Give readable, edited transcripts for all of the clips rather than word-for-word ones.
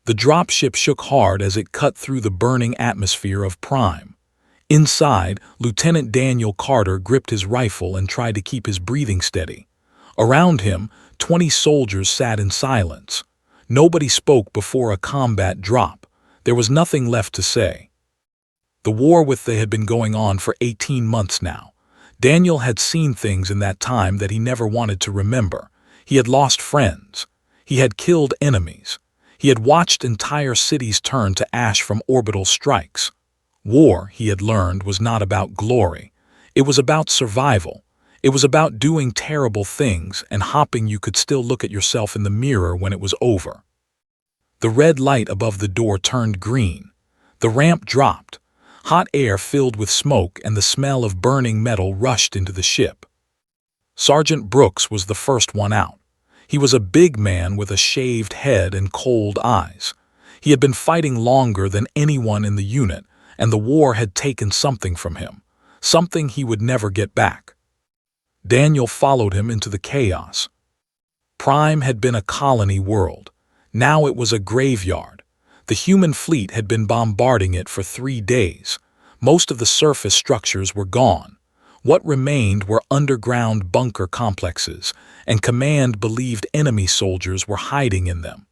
The dropship shook hard as it cut through the burning atmosphere of Prime. Inside, Lieutenant Daniel Carter gripped his rifle and tried to keep his breathing steady. Around him, 20 soldiers sat in silence. Nobody spoke before a combat drop. There was nothing left to say. The war with they had been going on for 18 months now. Daniel had seen things in that time that he never wanted to remember. He had lost friends. He had killed enemies. He had watched entire cities turn to ash from orbital strikes. War, he had learned, was not about glory. It was about survival. It was about doing terrible things and hoping you could still look at yourself in the mirror when it was over. The red light above the door turned green. The ramp dropped. Hot air filled with smoke and the smell of burning metal rushed into the ship. Sergeant Brooks was the first one out. He was a big man with a shaved head and cold eyes. He had been fighting longer than anyone in the unit, and the war had taken something from him, something he would never get back. Daniel followed him into the chaos. Prime had been a colony world. Now it was a graveyard. The human fleet had been bombarding it for 3 days. Most of the surface structures were gone. What remained were underground bunker complexes, and Command believed enemy soldiers were hiding in them.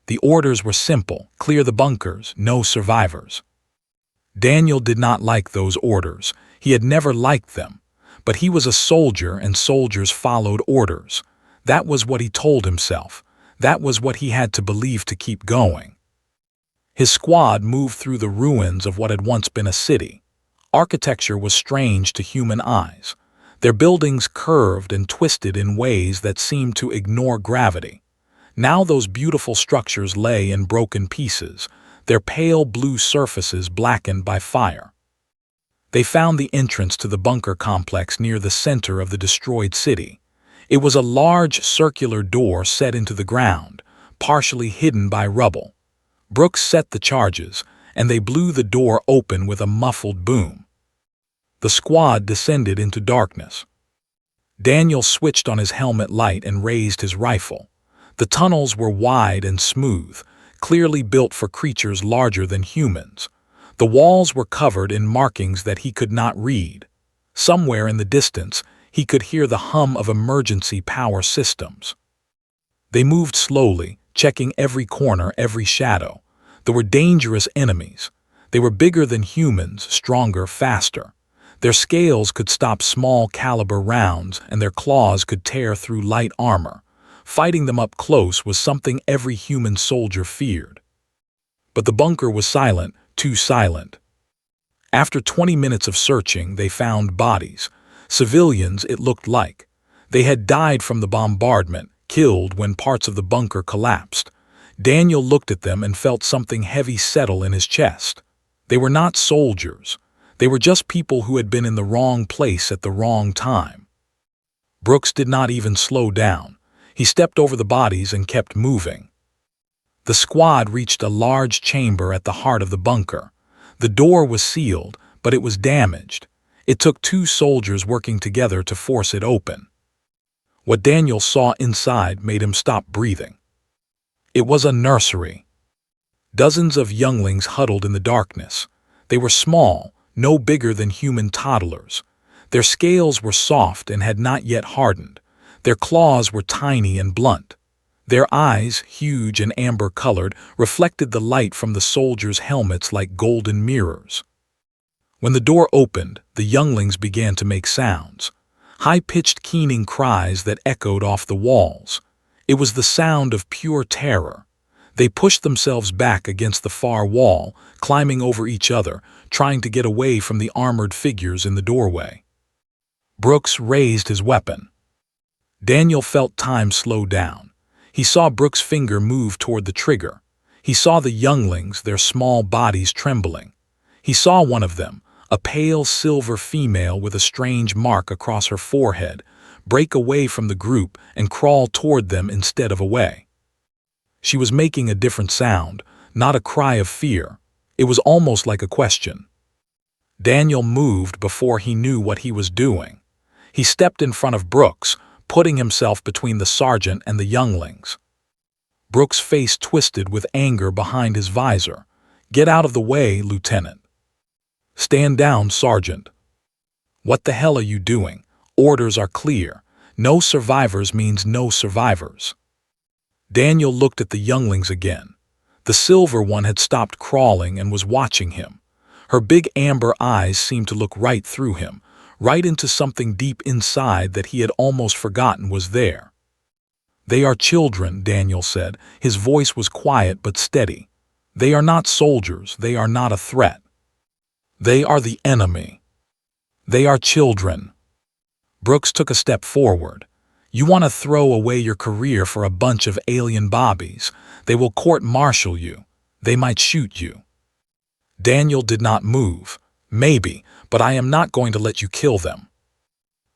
The orders were simple: clear the bunkers, no survivors. Daniel did not like those orders. He had never liked them. But he was a soldier, and soldiers followed orders. That was what he told himself. That was what he had to believe to keep going. His squad moved through the ruins of what had once been a city. Architecture was strange to human eyes. Their buildings curved and twisted in ways that seemed to ignore gravity. Now those beautiful structures lay in broken pieces, their pale blue surfaces blackened by fire. They found the entrance to the bunker complex near the center of the destroyed city. It was a large circular door set into the ground, partially hidden by rubble. Brooks set the charges, and they blew the door open with a muffled boom. The squad descended into darkness. Daniel switched on his helmet light and raised his rifle. The tunnels were wide and smooth, clearly built for creatures larger than humans. The walls were covered in markings that he could not read. Somewhere in the distance, he could hear the hum of emergency power systems. They moved slowly, checking every corner, every shadow. There were dangerous enemies. They were bigger than humans, stronger, faster. Their scales could stop small-caliber rounds, and their claws could tear through light armor. Fighting them up close was something every human soldier feared. But the bunker was silent, too silent. After 20 minutes of searching, they found bodies. Civilians, it looked like. They had died from the bombardment, killed when parts of the bunker collapsed. Daniel looked at them and felt something heavy settle in his chest. They were not soldiers. They were just people who had been in the wrong place at the wrong time. Brooks did not even slow down. He stepped over the bodies and kept moving. The squad reached a large chamber at the heart of the bunker. The door was sealed, but it was damaged. It took 2 soldiers working together to force it open. What Daniel saw inside made him stop breathing. It was a nursery. Dozens of younglings huddled in the darkness. They were small, no bigger than human toddlers. Their scales were soft and had not yet hardened. Their claws were tiny and blunt. Their eyes, huge and amber-colored, reflected the light from the soldiers' helmets like golden mirrors. When the door opened, the younglings began to make sounds. High-pitched keening cries that echoed off the walls. It was the sound of pure terror. They pushed themselves back against the far wall, climbing over each other, trying to get away from the armored figures in the doorway. Brooks raised his weapon. Daniel felt time slow down. He saw Brooks' finger move toward the trigger. He saw the younglings, their small bodies trembling. He saw one of them, a pale silver female with a strange mark across her forehead, break away from the group and crawl toward them instead of away. She was making a different sound, not a cry of fear. It was almost like a question. Daniel moved before he knew what he was doing. He stepped in front of Brooks, putting himself between the sergeant and the younglings. Brooks' face twisted with anger behind his visor. "Get out of the way, Lieutenant." "Stand down, Sergeant." "What the hell are you doing? Orders are clear. No survivors means no survivors." Daniel looked at the younglings again. The silver one had stopped crawling and was watching him. Her big amber eyes seemed to look right through him, right into something deep inside that he had almost forgotten was there. "They are children," Daniel said. His voice was quiet but steady. "They are not soldiers. They are not a threat. They are the enemy. They are children." Brooks took a step forward. "You want to throw away your career for a bunch of alien bobbies. They will court-martial you. They might shoot you." Daniel did not move. "Maybe, but I am not going to let you kill them."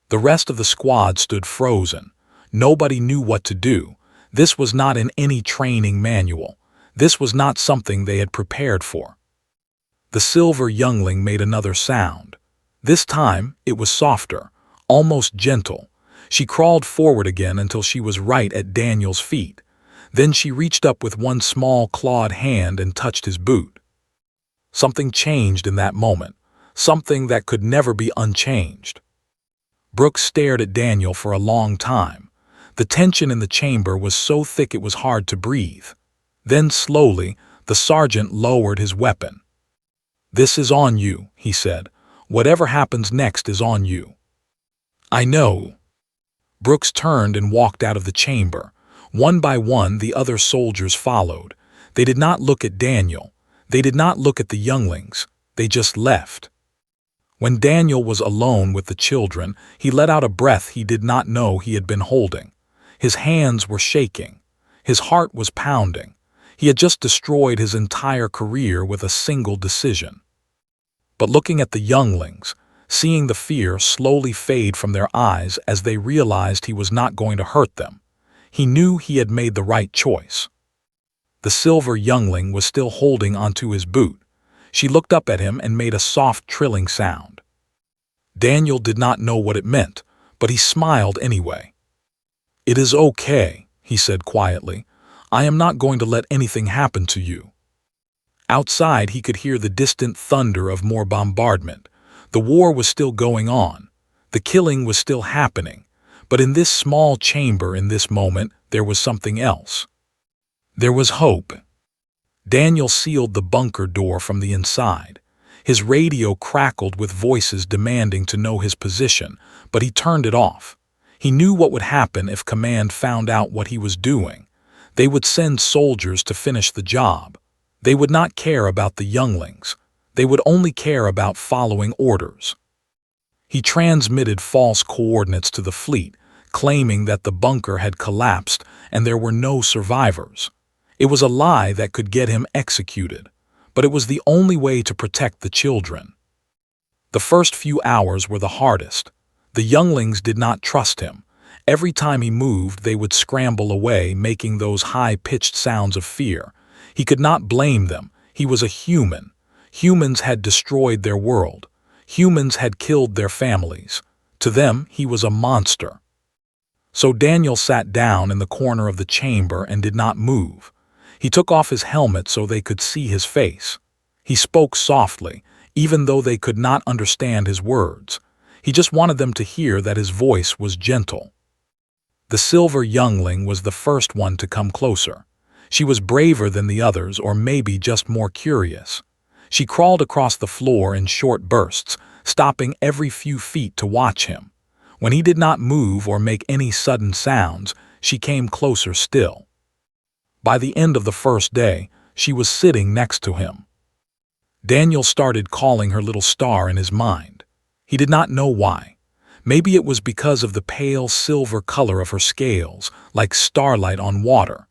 The rest of the squad stood frozen. Nobody knew what to do. This was not in any training manual. This was not something they had prepared for. The silver youngling made another sound. This time, it was softer, almost gentle. She crawled forward again until she was right at Daniel's feet. Then she reached up with one small clawed hand and touched his boot. Something changed in that moment, something that could never be unchanged. Brooks stared at Daniel for a long time. The tension in the chamber was so thick it was hard to breathe. Then slowly, the sergeant lowered his weapon. "This is on you," he said. "Whatever happens next is on you." "I know." Brooks turned and walked out of the chamber. One by one, the other soldiers followed. They did not look at Daniel. They did not look at the younglings. They just left. When Daniel was alone with the children, he let out a breath he did not know he had been holding. His hands were shaking. His heart was pounding. He had just destroyed his entire career with a single decision. But looking at the younglings, seeing the fear slowly fade from their eyes as they realized he was not going to hurt them, he knew he had made the right choice. The silver youngling was still holding onto his boot. She looked up at him and made a soft trilling sound. Daniel did not know what it meant, but he smiled anyway. "It is okay," he said quietly. "I am not going to let anything happen to you." Outside he could hear the distant thunder of more bombardment. The war was still going on. The killing was still happening. But in this small chamber in this moment, there was something else. There was hope. Daniel sealed the bunker door from the inside. His radio crackled with voices demanding to know his position, but he turned it off. He knew what would happen if command found out what he was doing. They would send soldiers to finish the job. They would not care about the younglings. They would only care about following orders. He transmitted false coordinates to the fleet, claiming that the bunker had collapsed and there were no survivors. It was a lie that could get him executed, but it was the only way to protect the children. The first few hours were the hardest. The younglings did not trust him. Every time he moved, they would scramble away, making those high-pitched sounds of fear. He could not blame them. He was a human. Humans had destroyed their world. Humans had killed their families. To them, he was a monster. So Daniel sat down in the corner of the chamber and did not move. He took off his helmet so they could see his face. He spoke softly, even though they could not understand his words. He just wanted them to hear that his voice was gentle. The silver youngling was the first one to come closer. She was braver than the others, or maybe just more curious. She crawled across the floor in short bursts, stopping every few feet to watch him. When he did not move or make any sudden sounds, she came closer still. By the end of the first day, she was sitting next to him. Daniel started calling her little star in his mind. He did not know why. Maybe it was because of the pale silver color of her scales, like starlight on water.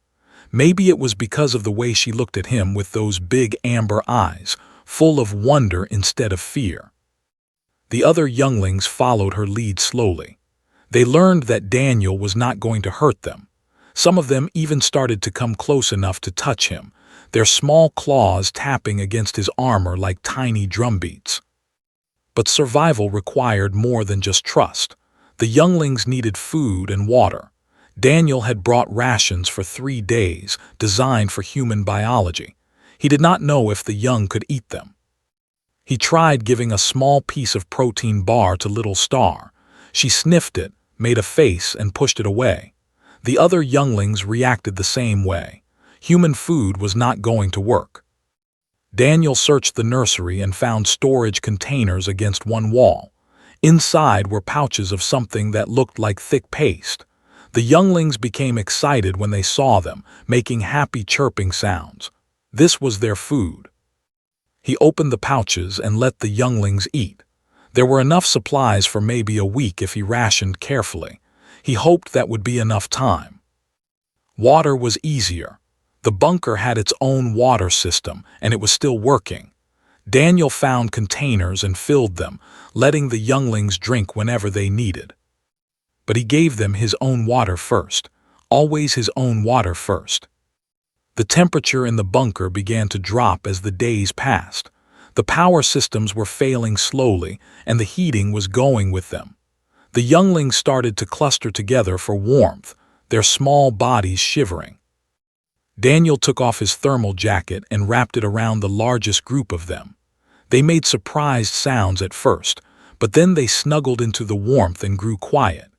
Maybe it was because of the way she looked at him with those big amber eyes, full of wonder instead of fear. The other younglings followed her lead slowly. They learned that Daniel was not going to hurt them. Some of them even started to come close enough to touch him, their small claws tapping against his armor like tiny drumbeats. But survival required more than just trust. The younglings needed food and water. Daniel had brought rations for 3 days, designed for human biology. He did not know if the young could eat them. He tried giving a small piece of protein bar to Little Star. She sniffed it, made a face, and pushed it away. The other younglings reacted the same way. Human food was not going to work. Daniel searched the nursery and found storage containers against one wall. Inside were pouches of something that looked like thick paste. The younglings became excited when they saw them, making happy chirping sounds. This was their food. He opened the pouches and let the younglings eat. There were enough supplies for maybe a week if he rationed carefully. He hoped that would be enough time. Water was easier. The bunker had its own water system, and it was still working. Daniel found containers and filled them, letting the younglings drink whenever they needed. But he gave them his own water first, always his own water first. The temperature in the bunker began to drop as the days passed. The power systems were failing slowly, and the heating was going with them. The younglings started to cluster together for warmth, their small bodies shivering. Daniel took off his thermal jacket and wrapped it around the largest group of them. They made surprised sounds at first, but then they snuggled into the warmth and grew quiet.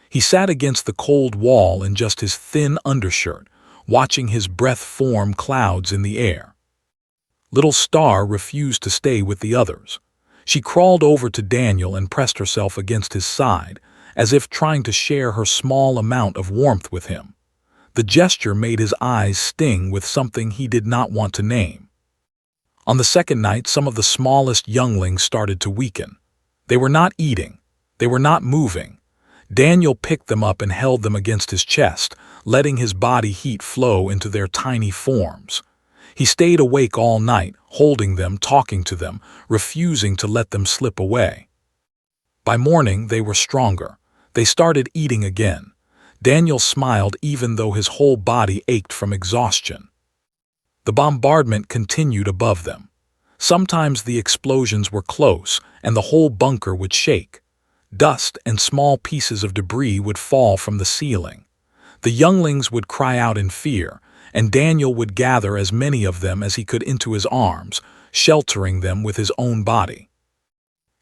He sat against the cold wall in just his thin undershirt, watching his breath form clouds in the air. Little Star refused to stay with the others. She crawled over to Daniel and pressed herself against his side, as if trying to share her small amount of warmth with him. The gesture made his eyes sting with something he did not want to name. On the second night, some of the smallest younglings started to weaken. They were not eating. They were not moving. Daniel picked them up and held them against his chest, letting his body heat flow into their tiny forms. He stayed awake all night, holding them, talking to them, refusing to let them slip away. By morning, they were stronger. They started eating again. Daniel smiled even though his whole body ached from exhaustion. The bombardment continued above them. Sometimes the explosions were close, and the whole bunker would shake. Dust and small pieces of debris would fall from the ceiling. The younglings would cry out in fear, and Daniel would gather as many of them as he could into his arms, sheltering them with his own body.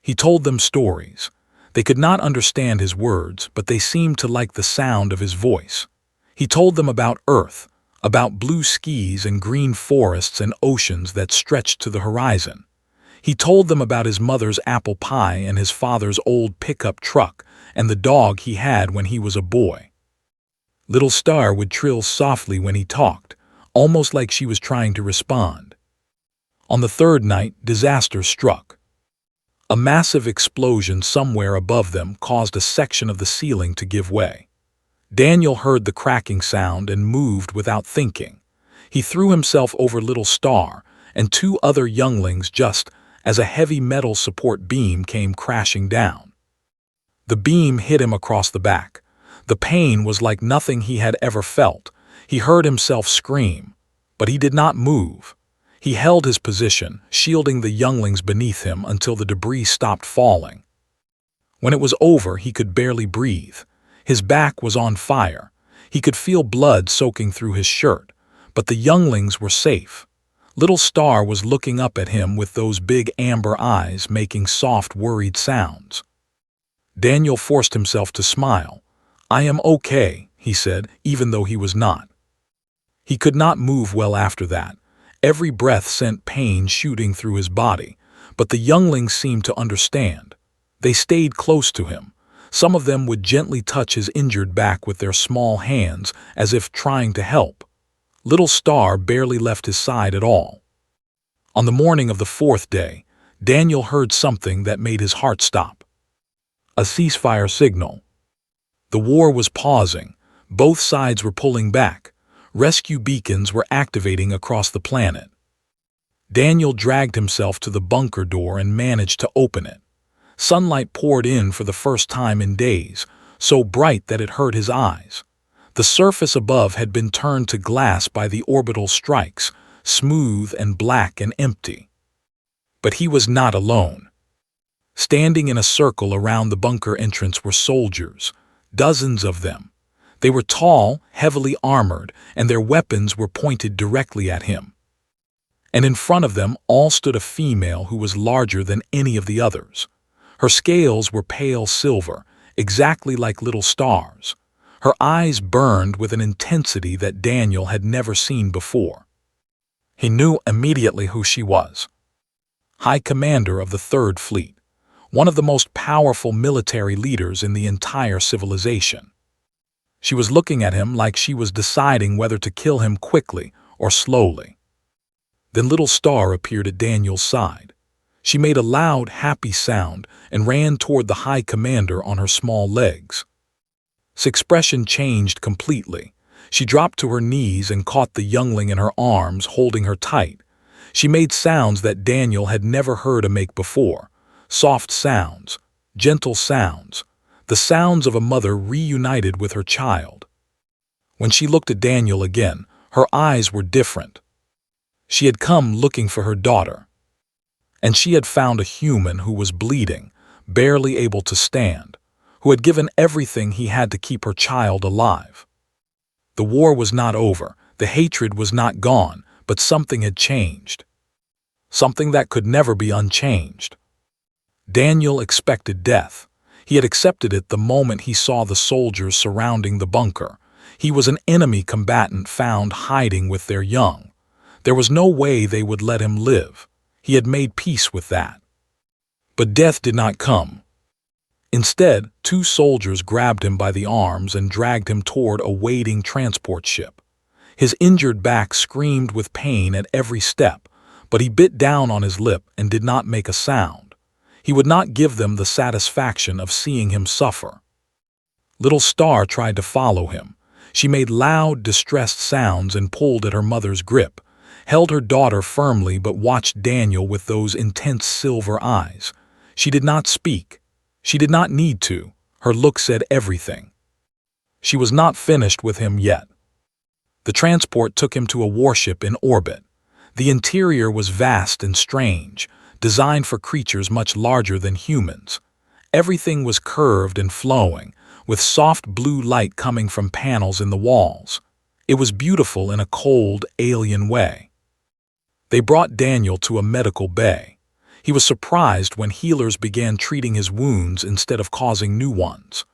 He told them stories. They could not understand his words, but they seemed to like the sound of his voice. He told them about Earth, about blue skies and green forests and oceans that stretched to the horizon. He told them about his mother's apple pie and his father's old pickup truck and the dog he had when he was a boy. Little Star would trill softly when he talked, almost like she was trying to respond. On the third night, disaster struck. A massive explosion somewhere above them caused a section of the ceiling to give way. Daniel heard the cracking sound and moved without thinking. He threw himself over Little Star and 2 other younglings just as a heavy metal support beam came crashing down. The beam hit him across the back. The pain was like nothing he had ever felt. He heard himself scream, but he did not move. He held his position, shielding the younglings beneath him until the debris stopped falling. When it was over, he could barely breathe. His back was on fire. He could feel blood soaking through his shirt, but the younglings were safe. Little Star was looking up at him with those big amber eyes making soft, worried sounds. Daniel forced himself to smile. "I am okay," he said, even though he was not. He could not move well after that. Every breath sent pain shooting through his body, but the younglings seemed to understand. They stayed close to him. Some of them would gently touch his injured back with their small hands, as if trying to help. Little Star barely left his side at all. On the morning of the 4th day, Daniel heard something that made his heart stop. A ceasefire signal. The war was pausing. Both sides were pulling back. Rescue beacons were activating across the planet. Daniel dragged himself to the bunker door and managed to open it. Sunlight poured in for the first time in days, so bright that it hurt his eyes. The surface above had been turned to glass by the orbital strikes, smooth and black and empty. But he was not alone. Standing in a circle around the bunker entrance were soldiers, dozens of them. They were tall, heavily armored, and their weapons were pointed directly at him. And in front of them all stood a female who was larger than any of the others. Her scales were pale silver, exactly like little stars. Her eyes burned with an intensity that Daniel had never seen before. He knew immediately who she was. High Commander of the Third Fleet, one of the most powerful military leaders in the entire civilization. She was looking at him like she was deciding whether to kill him quickly or slowly. Then Little Star appeared at Daniel's side. She made a loud, happy sound and ran toward the High Commander on her small legs. His expression changed completely. She dropped to her knees and caught the youngling in her arms, holding her tight. She made sounds that Daniel had never heard her make before. Soft sounds, gentle sounds, the sounds of a mother reunited with her child. When she looked at Daniel again, her eyes were different. She had come looking for her daughter. And she had found a human who was bleeding, barely able to stand, who had given everything he had to keep her child alive. The war was not over, the hatred was not gone, but something had changed. Something that could never be unchanged. Daniel expected death. He had accepted it the moment he saw the soldiers surrounding the bunker. He was an enemy combatant found hiding with their young. There was no way they would let him live. He had made peace with that. But death did not come. Instead, two soldiers grabbed him by the arms and dragged him toward a waiting transport ship. His injured back screamed with pain at every step, but he bit down on his lip and did not make a sound. He would not give them the satisfaction of seeing him suffer. Little Star tried to follow him. She made loud, distressed sounds and pulled at her mother's grip, held her daughter firmly but watched Daniel with those intense silver eyes. She did not speak. She did not need to. Her look said everything. She was not finished with him yet. The transport took him to a warship in orbit. The interior was vast and strange, designed for creatures much larger than humans. Everything was curved and flowing, with soft blue light coming from panels in the walls. It was beautiful in a cold, alien way. They brought Daniel to a medical bay. He was surprised when healers began treating his wounds instead of causing new ones.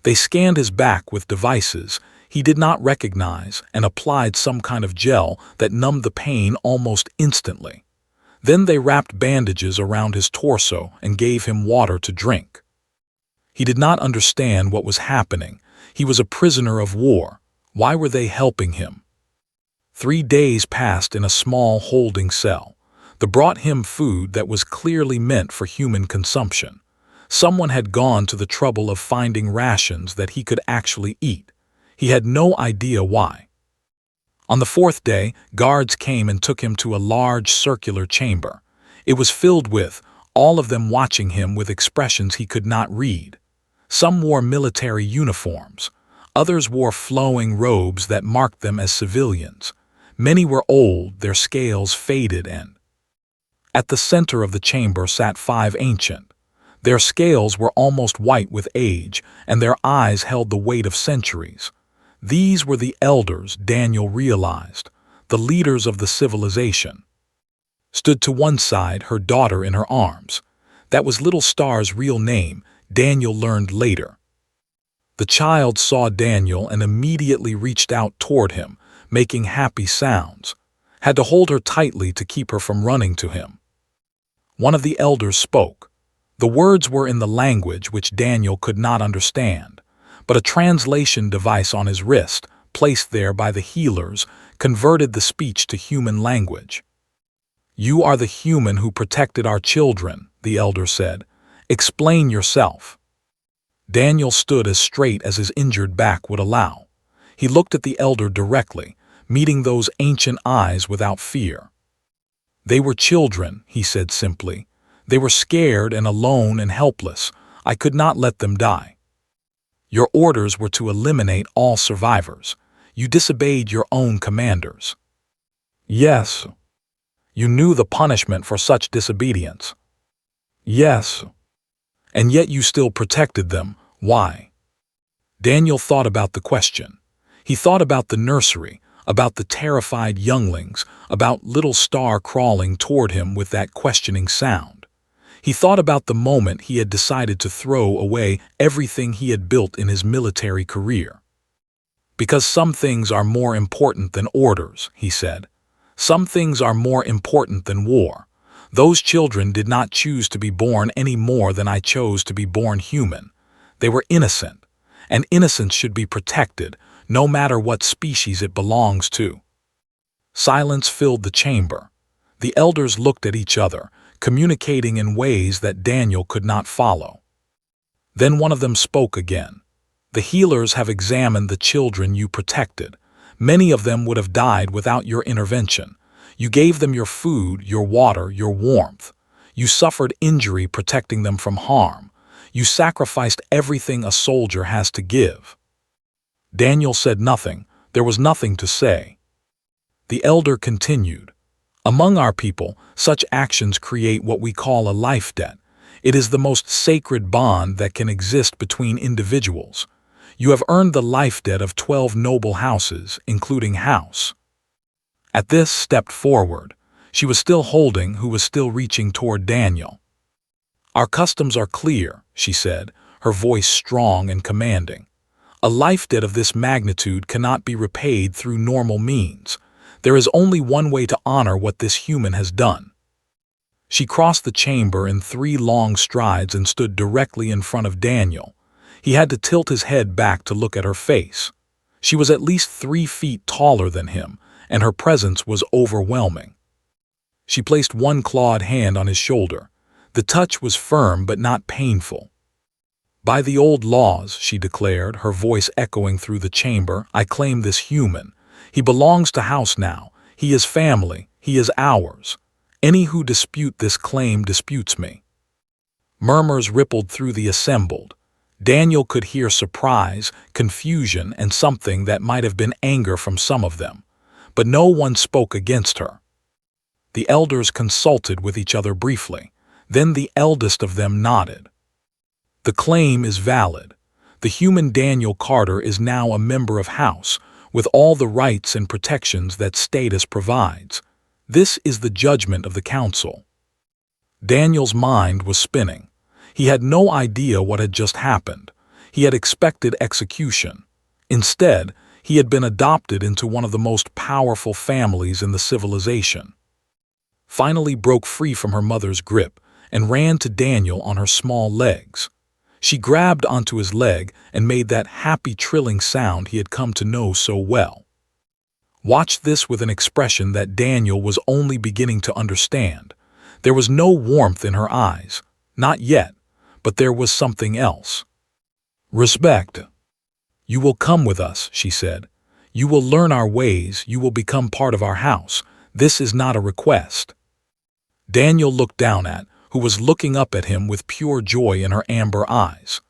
They scanned his back with devices he did not recognize and applied some kind of gel that numbed the pain almost instantly. Then they wrapped bandages around his torso and gave him water to drink. He did not understand what was happening. He was a prisoner of war. Why were they helping him? 3 days passed in a small holding cell. They brought him food that was clearly meant for human consumption. Someone had gone to the trouble of finding rations that he could actually eat. He had no idea why. On the 4th day, guards came and took him to a large circular chamber. It was filled with, all of them watching him with expressions he could not read. Some wore military uniforms. Others wore flowing robes that marked them as civilians. Many were old, their scales faded and at the center of the chamber sat 5 ancient. Their scales were almost white with age, and their eyes held the weight of centuries. These were the elders, Daniel realized, the leaders of the civilization. Stood to one side, her daughter in her arms. That was Little Star's real name, Daniel learned later. The child saw Daniel and immediately reached out toward him, making happy sounds. Had to hold her tightly to keep her from running to him. One of the elders spoke. The words were in the language which Daniel could not understand, but a translation device on his wrist, placed there by the healers, converted the speech to human language. "You are the human who protected our children," the elder said. "Explain yourself." Daniel stood as straight as his injured back would allow. He looked at the elder directly, meeting those ancient eyes without fear. "They were children," he said simply. "They were scared and alone and helpless. I could not let them die. Your orders were to eliminate all survivors. You disobeyed your own commanders." "Yes." "You knew the punishment for such disobedience." "Yes." "And yet you still protected them. Why?" Daniel thought about the question. He thought about the nursery, about the terrified younglings, about little Star crawling toward him with that questioning sound. He thought about the moment he had decided to throw away everything he had built in his military career. Because some things are more important than orders, he said. Some things are more important than war. Those children did not choose to be born any more than I chose to be born human. They were innocent, and innocence should be protected, no matter what species it belongs to. Silence filled the chamber. The elders looked at each other, communicating in ways that Daniel could not follow. Then one of them spoke again. The healers have examined the children you protected. Many of them would have died without your intervention. You gave them your food, your water, your warmth. You suffered injury protecting them from harm. You sacrificed everything a soldier has to give. Daniel said nothing. There was nothing to say. The elder continued. Among our people, such actions create what we call a life debt. It is the most sacred bond that can exist between individuals. You have earned the life debt of 12 noble houses, including House. At this stepped forward. She was still holding, who was still reaching toward Daniel. Our customs are clear, she said, her voice strong and commanding. A life debt of this magnitude cannot be repaid through normal means. There is only one way to honor what this human has done. She crossed the chamber in 3 long strides and stood directly in front of Daniel. He had to tilt his head back to look at her face. She was at least 3 feet taller than him, and her presence was overwhelming. She placed one clawed hand on his shoulder. The touch was firm but not painful. By the old laws, she declared, her voice echoing through the chamber, I claim this human. He belongs to House now. He is family. He is ours. Any who dispute this claim disputes me. Murmurs rippled through the assembled. Daniel could hear surprise, confusion, and something that might have been anger from some of them. But no one spoke against her. The elders consulted with each other briefly. Then the eldest of them nodded. The claim is valid. The human Daniel Carter is now a member of House, with all the rights and protections that status provides. This is the judgment of the council. Daniel's mind was spinning. He had no idea what had just happened. He had expected execution. Instead, he had been adopted into one of the most powerful families in the civilization. Finally broke free from her mother's grip and ran to Daniel on her small legs. She grabbed onto his leg and made that happy trilling sound he had come to know so well. Watched this with an expression that Daniel was only beginning to understand. There was no warmth in her eyes. Not yet. But there was something else. Respect. You will come with us, she said. You will learn our ways, you will become part of our house. This is not a request. Daniel looked down at, who was looking up at him with pure joy in her amber eyes.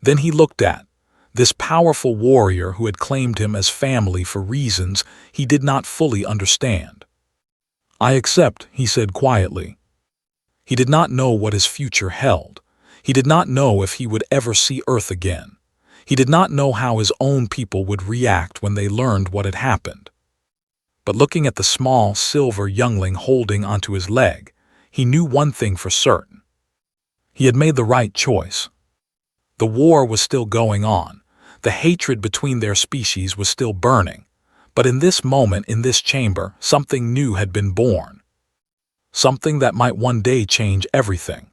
Then he looked at this powerful warrior who had claimed him as family for reasons he did not fully understand. I accept, he said quietly. He did not know what his future held. He did not know if he would ever see Earth again. He did not know how his own people would react when they learned what had happened. But looking at the small, silver youngling holding onto his leg, he knew one thing for certain. He had made the right choice. The war was still going on. The hatred between their species was still burning. But in this moment, in this chamber, something new had been born. Something that might one day change everything.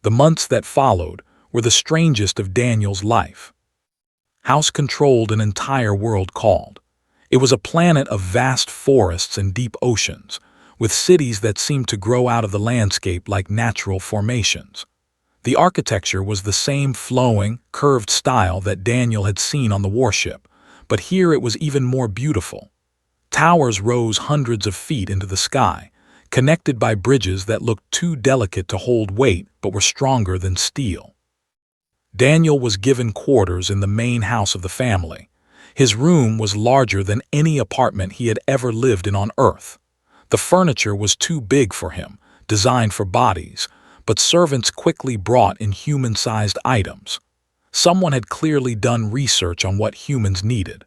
The months that followed were the strangest of Daniel's life. House controlled an entire world called. It was a planet of vast forests and deep oceans, with cities that seemed to grow out of the landscape like natural formations. The architecture was the same flowing, curved style that Daniel had seen on the warship, but here it was even more beautiful. Towers rose hundreds of feet into the sky, connected by bridges that looked too delicate to hold weight but were stronger than steel. Daniel was given quarters in the main house of the family. His room was larger than any apartment he had ever lived in on Earth. The furniture was too big for him, designed for bodies, but servants quickly brought in human-sized items. Someone had clearly done research on what humans needed.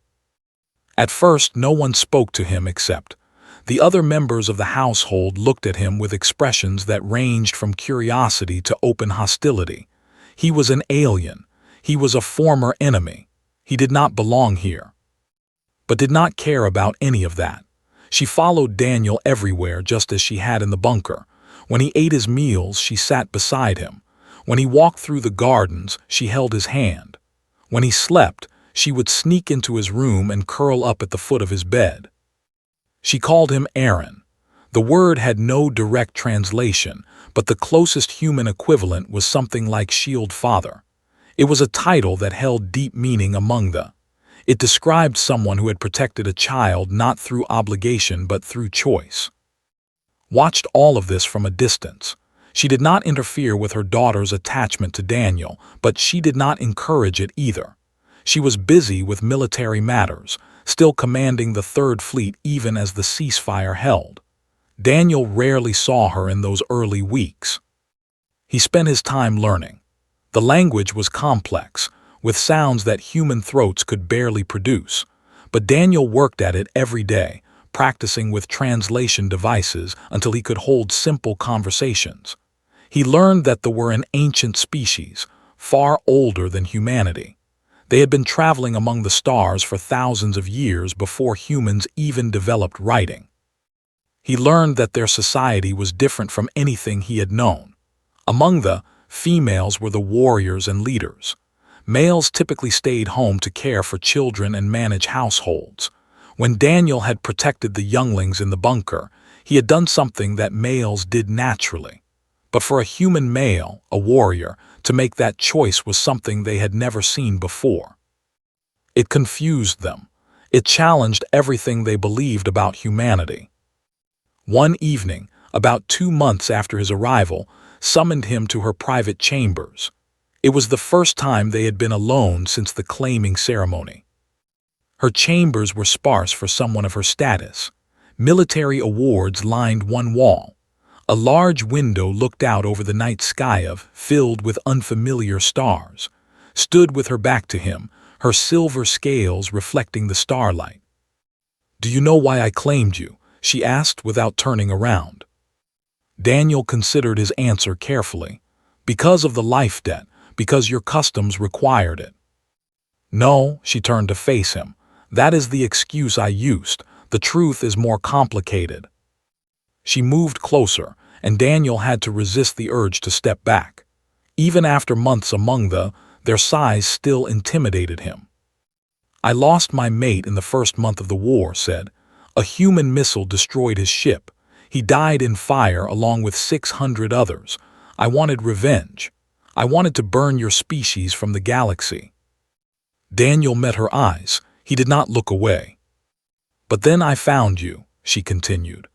At first, no one spoke to him except the other members of the household looked at him with expressions that ranged from curiosity to open hostility. He was an alien. He was a former enemy. He did not belong here. But did not care about any of that. She followed Daniel everywhere just as she had in the bunker. When he ate his meals, she sat beside him. When he walked through the gardens, she held his hand. When he slept, she would sneak into his room and curl up at the foot of his bed. She called him Aaron. The word had no direct translation, but the closest human equivalent was something like Shield Father. It was a title that held deep meaning among the. It described someone who had protected a child not through obligation but through choice. Watched all of this from a distance. She did not interfere with her daughter's attachment to Daniel, but she did not encourage it either. She was busy with military matters, still commanding the Third Fleet even as the ceasefire held. Daniel rarely saw her in those early weeks. He spent his time learning. The language was complex, with sounds that human throats could barely produce, but Daniel worked at it every day, practicing with translation devices until he could hold simple conversations. He learned that they were an ancient species, far older than humanity. They had been traveling among the stars for thousands of years before humans even developed writing. He learned that their society was different from anything he had known. Among the females were the warriors and leaders. Males typically stayed home to care for children and manage households. When Daniel had protected the younglings in the bunker, he had done something that males did naturally. But for a human male, a warrior, to make that choice was something they had never seen before. It confused them. It challenged everything they believed about humanity. One evening, about 2 months after his arrival, summoned him to her private chambers. It was the first time they had been alone since the claiming ceremony. Her chambers were sparse for someone of her status. Military awards lined one wall. A large window looked out over the night sky filled with unfamiliar stars. Stood with her back to him, her silver scales reflecting the starlight. "Do you know why I claimed you?" she asked without turning around. Daniel considered his answer carefully. "Because of the life debt, because your customs required it." "No," she turned to face him. "That is the excuse I used. The truth is more complicated." She moved closer, and Daniel had to resist the urge to step back. Even after months among their size still intimidated him. "I lost my mate in the first month of the war," said. "A human missile destroyed his ship. He died in fire along with 600 others. I wanted revenge. I wanted to burn your species from the galaxy." Daniel met her eyes. He did not look away. "But then I found you," she continued.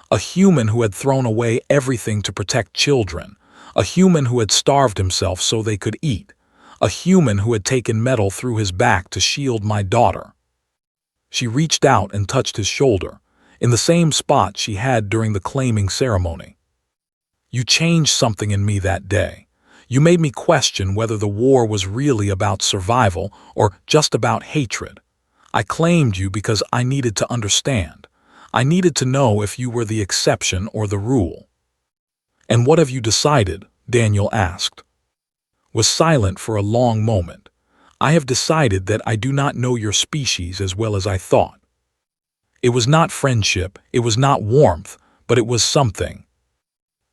"A human who had thrown away everything to protect children. A human who had starved himself so they could eat. A human who had taken metal through his back to shield my daughter." She reached out and touched his shoulder, in the same spot she had during the claiming ceremony. "You changed something in me that day. You made me question whether the war was really about survival or just about hatred. I claimed you because I needed to understand. I needed to know if you were the exception or the rule." "And what have you decided?" Daniel asked. Was silent for a long moment. "I have decided that I do not know your species as well as I thought." It was not friendship, it was not warmth, but it was something.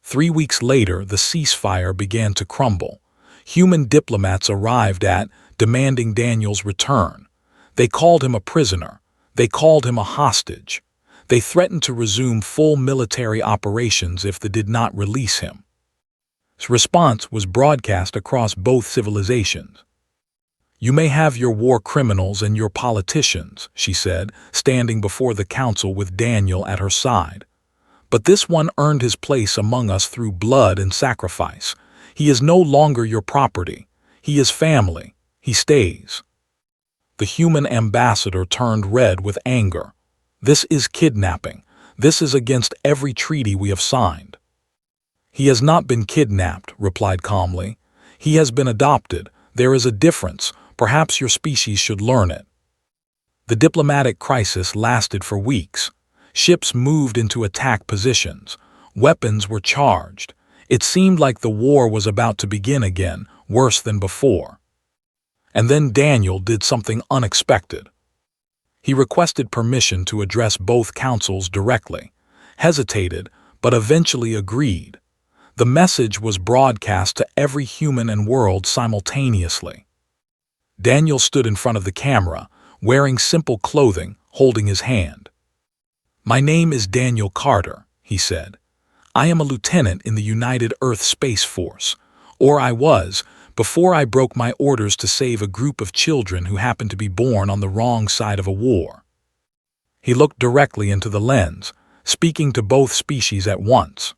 3 weeks later, the ceasefire began to crumble. Human diplomats arrived demanding Daniel's return. They called him a prisoner. They called him a hostage. They threatened to resume full military operations if they did not release him. His response was broadcast across both civilizations. "You may have your war criminals and your politicians," she said, standing before the council with Daniel at her side. "But this one earned his place among us through blood and sacrifice. He is no longer your property. He is family. He stays." The human ambassador turned red with anger. "This is kidnapping. This is against every treaty we have signed." "He has not been kidnapped," replied calmly. "He has been adopted. There is a difference. Perhaps your species should learn it." The diplomatic crisis lasted for weeks. Ships moved into attack positions. Weapons were charged. It seemed like the war was about to begin again, worse than before. And then Daniel did something unexpected. He requested permission to address both councils directly, hesitated, but eventually agreed. The message was broadcast to every human and world simultaneously. Daniel stood in front of the camera, wearing simple clothing, holding his hand. "My name is Daniel Carter," he said. "I am a lieutenant in the United Earth Space Force, or I was, before I broke my orders to save a group of children who happened to be born on the wrong side of a war." He looked directly into the lens, speaking to both species at once.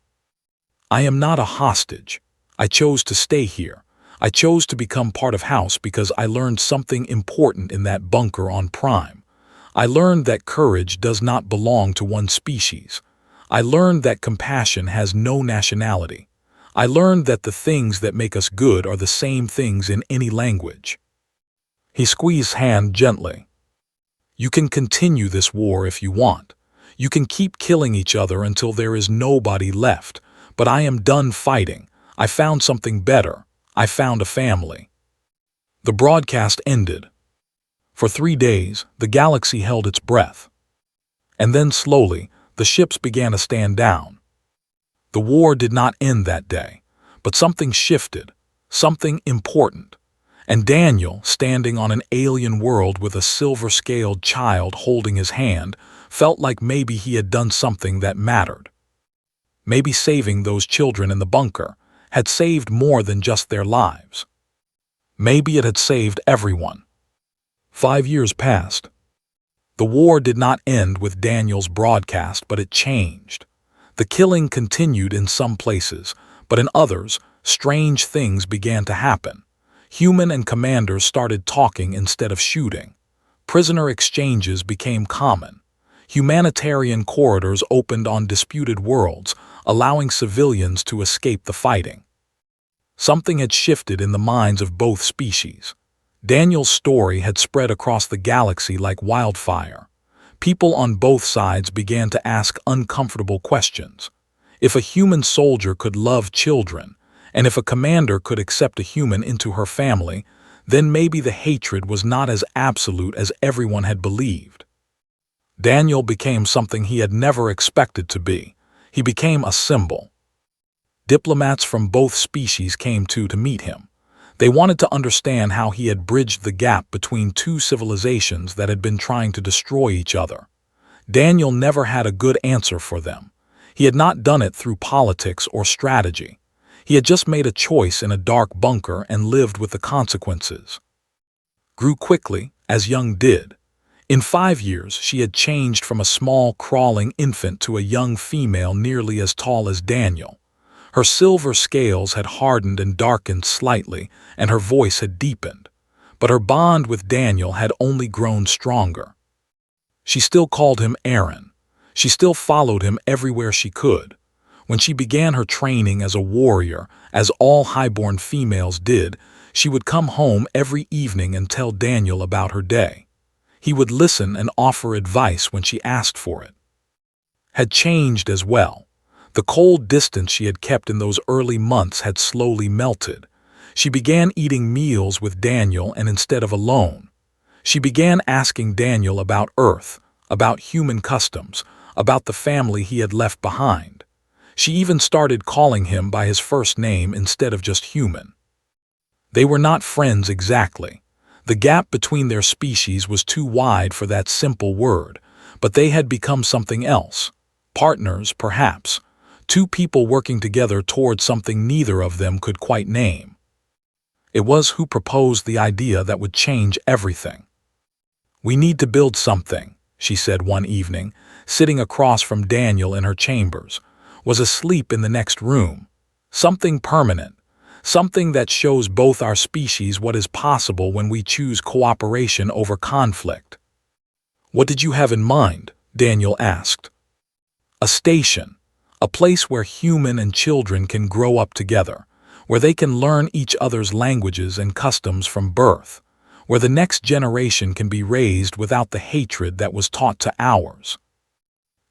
"I am not a hostage. I chose to stay here. I chose to become part of House because I learned something important in that bunker on Prime. I learned that courage does not belong to one species. I learned that compassion has no nationality. I learned that the things that make us good are the same things in any language." He squeezed his hand gently. "You can continue this war if you want. You can keep killing each other until there is nobody left. But I am done fighting. I found something better. I found a family." The broadcast ended. For 3 days, the galaxy held its breath. And then slowly, the ships began to stand down. The war did not end that day, but something shifted, something important. And Daniel, standing on an alien world with a silver-scaled child holding his hand, felt like maybe he had done something that mattered. Maybe saving those children in the bunker had saved more than just their lives. Maybe it had saved everyone. 5 years passed. The war did not end with Daniel's broadcast, but it changed. The killing continued in some places, but in others, strange things began to happen. Human and commanders started talking instead of shooting. Prisoner exchanges became common. Humanitarian corridors opened on disputed worlds, allowing civilians to escape the fighting. Something had shifted in the minds of both species. Daniel's story had spread across the galaxy like wildfire. People on both sides began to ask uncomfortable questions. If a human soldier could love children, and if a commander could accept a human into her family, then maybe the hatred was not as absolute as everyone had believed. Daniel became something he had never expected to be. He became a symbol. Diplomats from both species came to meet him. They wanted to understand how he had bridged the gap between two civilizations that had been trying to destroy each other. Daniel never had a good answer for them. He had not done it through politics or strategy. He had just made a choice in a dark bunker and lived with the consequences. Grew quickly, as Young did. In 5 years, she had changed from a small, crawling infant to a young female nearly as tall as Daniel. Her silver scales had hardened and darkened slightly, and her voice had deepened. But her bond with Daniel had only grown stronger. She still called him Aaron. She still followed him everywhere she could. When she began her training as a warrior, as all highborn females did, she would come home every evening and tell Daniel about her day. He would listen and offer advice when she asked for it. Had changed as well. The cold distance she had kept in those early months had slowly melted. She began eating meals with Daniel and instead of alone. She began asking Daniel about Earth, about human customs, about the family he had left behind. She even started calling him by his first name instead of just human. They were not friends exactly. The gap between their species was too wide for that simple word, but they had become something else. Partners, perhaps. Two people working together towards something neither of them could quite name. It was who proposed the idea that would change everything. "We need to build something," she said one evening, sitting across from Daniel in her chambers, was asleep in the next room. "Something permanent. Something that shows both our species what is possible when we choose cooperation over conflict." "What did you have in mind?" Daniel asked. "A station. A place where human and children can grow up together, where they can learn each other's languages and customs from birth, where the next generation can be raised without the hatred that was taught to ours.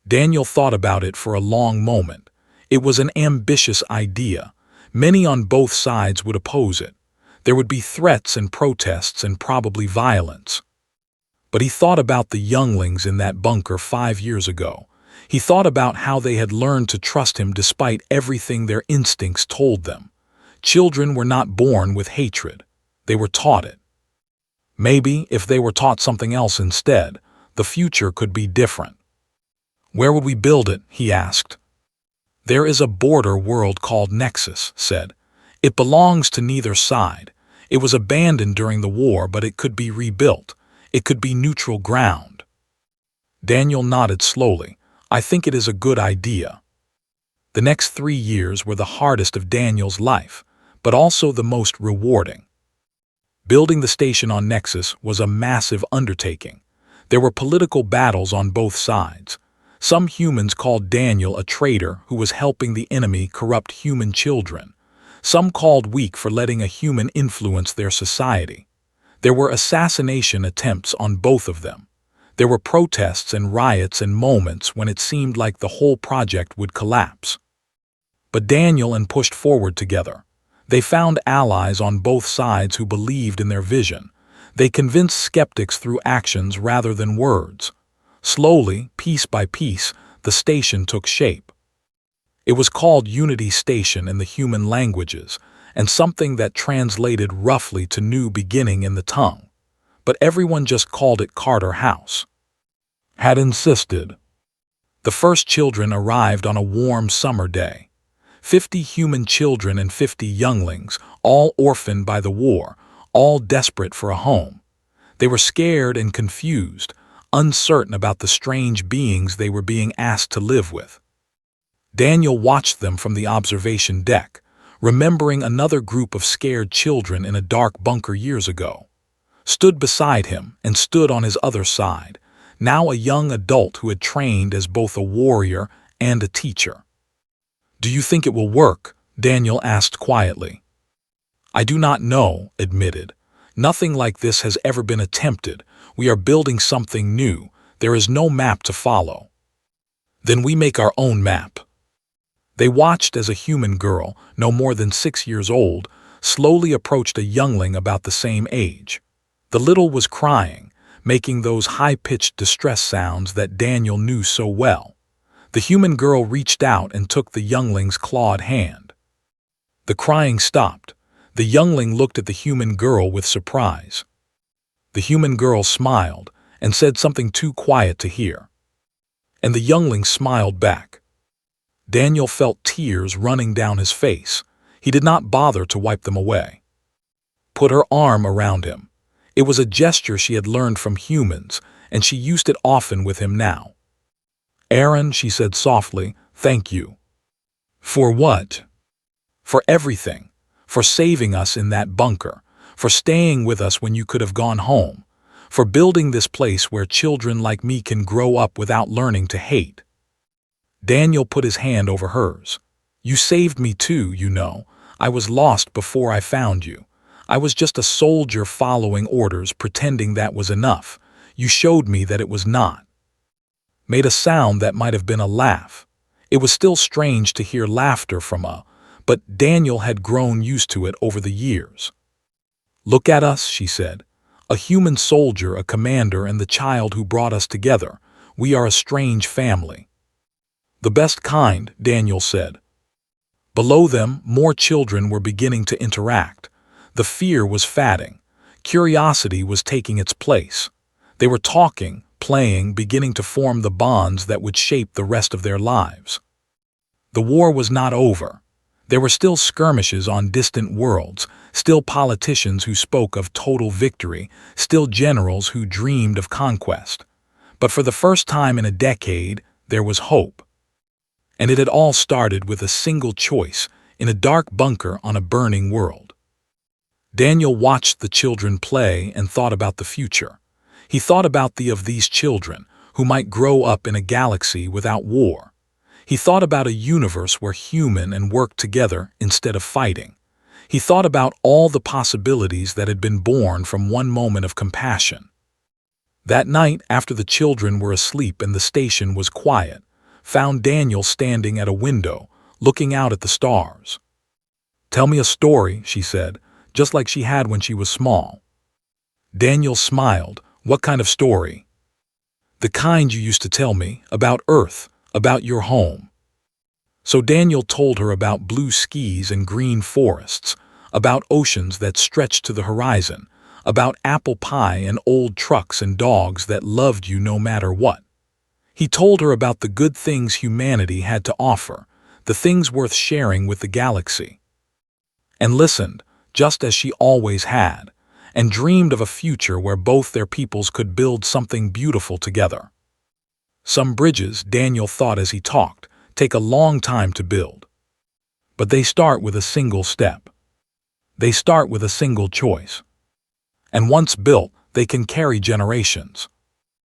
Daniel thought about it for a long moment. It was an ambitious idea. Many on both sides would oppose it. There would be threats and protests and probably violence. But he thought about the younglings in that bunker 5 years ago. He thought about how they had learned to trust him despite everything their instincts told them. Children were not born with hatred. They were taught it. Maybe, if they were taught something else instead, the future could be different. "Where would we build it?" he asked. "There is a border world called Nexus," said. "It belongs to neither side. It was abandoned during the war, but it could be rebuilt. It could be neutral ground." Daniel nodded slowly. "I think it is a good idea." The next 3 years were the hardest of Daniel's life, but also the most rewarding. Building the station on Nexus was a massive undertaking. There were political battles on both sides. Some humans called Daniel a traitor who was helping the enemy corrupt human children. Some called weak for letting a human influence their society. There were assassination attempts on both of them. There were protests and riots and moments when it seemed like the whole project would collapse. But Daniel and pushed forward together. They found allies on both sides who believed in their vision. They convinced skeptics through actions rather than words. Slowly, piece by piece, the station took shape. It was called Unity Station in the human languages, and something that translated roughly to New Beginning in the tongue. But everyone just called it Carter House. Had insisted. The first children arrived on a warm summer day. 50 human children and 50 younglings, all orphaned by the war, all desperate for a home. They were scared and confused, uncertain about the strange beings they were being asked to live with. Daniel watched them from the observation deck, remembering another group of scared children in a dark bunker years ago. Stood beside him and stood on his other side, now a young adult who had trained as both a warrior and a teacher. "Do you think it will work?" Daniel asked quietly. "I do not know," admitted. "Nothing like this has ever been attempted. We are building something new. There is no map to follow." "Then we make our own map." They watched as a human girl, no more than 6 years old, slowly approached a youngling about the same age. The little was crying, making those high-pitched distress sounds that Daniel knew so well. The human girl reached out and took the youngling's clawed hand. The crying stopped. The youngling looked at the human girl with surprise. The human girl smiled and said something too quiet to hear. And the youngling smiled back. Daniel felt tears running down his face. He did not bother to wipe them away. Put her arm around him. It was a gesture she had learned from humans, and she used it often with him now. "Aaron," she said softly, "thank you." "For what?" "For everything. For saving us in that bunker. For staying with us when you could have gone home. For building this place where children like me can grow up without learning to hate." Daniel put his hand over hers. "You saved me too, you know. I was lost before I found you. I was just a soldier following orders, pretending that was enough. You showed me that it was not." Made a sound that might have been a laugh. It was still strange to hear laughter from but Daniel had grown used to it over the years. "Look at us," she said. "A human soldier, a commander, and the child who brought us together. We are a strange family." "The best kind," Daniel said. Below them, more children were beginning to interact. The fear was fading. Curiosity was taking its place. They were talking, playing, beginning to form the bonds that would shape the rest of their lives. The war was not over. There were still skirmishes on distant worlds, still politicians who spoke of total victory, still generals who dreamed of conquest. But for the first time in a decade, there was hope. And it had all started with a single choice in a dark bunker on a burning world. Daniel watched the children play and thought about the future. He thought about these children, who might grow up in a galaxy without war. He thought about a universe where human and work together instead of fighting. He thought about all the possibilities that had been born from one moment of compassion. That night, after the children were asleep and the station was quiet, found Daniel standing at a window, looking out at the stars. "Tell me a story," she said, just like she had when she was small. Daniel smiled. "What kind of story?" "The kind you used to tell me, about Earth, about your home." So Daniel told her about blue skies and green forests, about oceans that stretched to the horizon, about apple pie and old trucks and dogs that loved you no matter what. He told her about the good things humanity had to offer, the things worth sharing with the galaxy. And listened, just as she always had, and dreamed of a future where both their peoples could build something beautiful together. Some bridges, Daniel thought as he talked, take a long time to build. But they start with a single step. They start with a single choice. And once built, they can carry generations.